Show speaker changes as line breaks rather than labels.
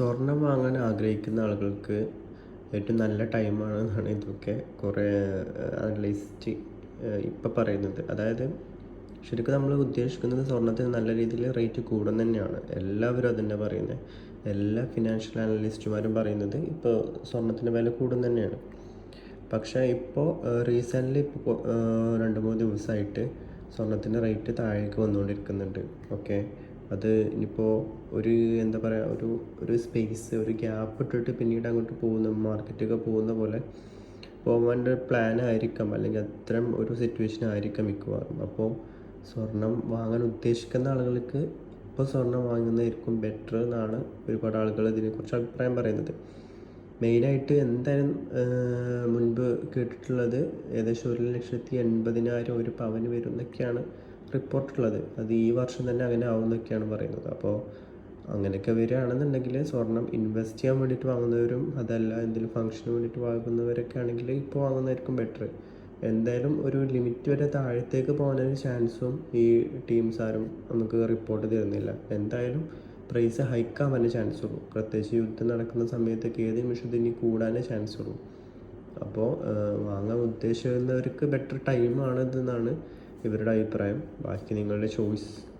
സ്വർണം വാങ്ങാൻ ആഗ്രഹിക്കുന്ന ആളുകൾക്ക് ഏറ്റവും നല്ല ടൈമാണെന്നാണ് ഇതൊക്കെ കുറേ അനലിസ്റ്റ് ഇപ്പം പറയുന്നത്. അതായത് ശരിക്കും നമ്മൾ ഉദ്ദേശിക്കുന്നത് സ്വർണത്തിന് നല്ല രീതിയിൽ റേറ്റ് കൂടും തന്നെയാണ്. എല്ലാവരും അതുതന്നെ പറയുന്നത്. എല്ലാ ഫിനാൻഷ്യൽ അനലിസ്റ്റുമാരും പറയുന്നത് ഇപ്പോൾ സ്വർണത്തിൻ്റെ വില കൂടും തന്നെയാണ്. പക്ഷേ ഇപ്പോൾ റീസെൻ്റ്ലി ഇപ്പോൾ 2-3 ദിവസമായിട്ട് സ്വർണത്തിൻ്റെ റേറ്റ് താഴേക്ക് വന്നുകൊണ്ടിരിക്കുന്നുണ്ട്. ഓക്കെ, അത് ഇനിയിപ്പോൾ ഒരു എന്താ പറയുക, ഒരു സ്പേസ്, ഒരു ഗ്യാപ്പ് ഇട്ടിട്ട് പിന്നീട് അങ്ങോട്ട് പോകുന്ന മാർക്കറ്റൊക്കെ പോകുന്ന പോലെ പോകാൻ ഒരു പ്ലാൻ ആയിരിക്കാം, അല്ലെങ്കിൽ അത്തരം ഒരു സിറ്റുവേഷൻ ആയിരിക്കാം മിക്കവാറും. അപ്പോൾ സ്വർണം വാങ്ങാൻ ഉദ്ദേശിക്കുന്ന ആളുകൾക്ക് ഇപ്പോൾ സ്വർണം വാങ്ങുന്നതായിരിക്കും ബെറ്റർ എന്നാണ് ഒരുപാട് ആളുകൾ ഇതിനെക്കുറിച്ച് അഭിപ്രായം പറയുന്നത്. മെയിനായിട്ട് എന്തായാലും മുൻപ് കേട്ടിട്ടുള്ളത് ഏകദേശം 1,80,000 ഒരു പവന് വരും എന്നൊക്കെയാണ് റിപ്പോർട്ടുള്ളത്. അത് ഈ വർഷം തന്നെ അങ്ങനെ ആവുമെന്നൊക്കെയാണ് പറയുന്നത്. അപ്പോൾ അങ്ങനെയൊക്കെ വരികയാണെന്നുണ്ടെങ്കിൽ സ്വർണം ഇൻവെസ്റ്റ് ചെയ്യാൻ വേണ്ടിയിട്ട് വാങ്ങുന്നവരും അതല്ല എന്തെങ്കിലും ഫംഗ്ഷന് വേണ്ടിയിട്ട് വാങ്ങുന്നവരൊക്കെ ആണെങ്കിൽ ഇപ്പോൾ വാങ്ങുന്നതായിരിക്കും ബെറ്റർ. എന്തായാലും ഒരു ലിമിറ്റ് വരെ താഴത്തേക്ക് പോകാനൊരു ചാൻസും ഈ ടീംസ് ആരും നമുക്ക് റിപ്പോർട്ട് തരുന്നില്ല. എന്തായാലും പ്രൈസ് ഹൈക്കാൻ തന്നെ ചാൻസ് ഉള്ളൂ. പ്രത്യേകിച്ച് യുദ്ധം നടക്കുന്ന സമയത്തൊക്കെ ഏത് നിമിഷത്തിൽ ഇനി കൂടാനേ ചാൻസ് ഉള്ളൂ. അപ്പോൾ വാങ്ങാൻ ഉദ്ദേശിക്കുന്നവർക്ക് ബെറ്റർ ടൈമാണ് ഇതെന്നാണ് ഇവരുടെ അഭിപ്രായം. ബാക്കി നിങ്ങളുടെ ചോയ്സ്.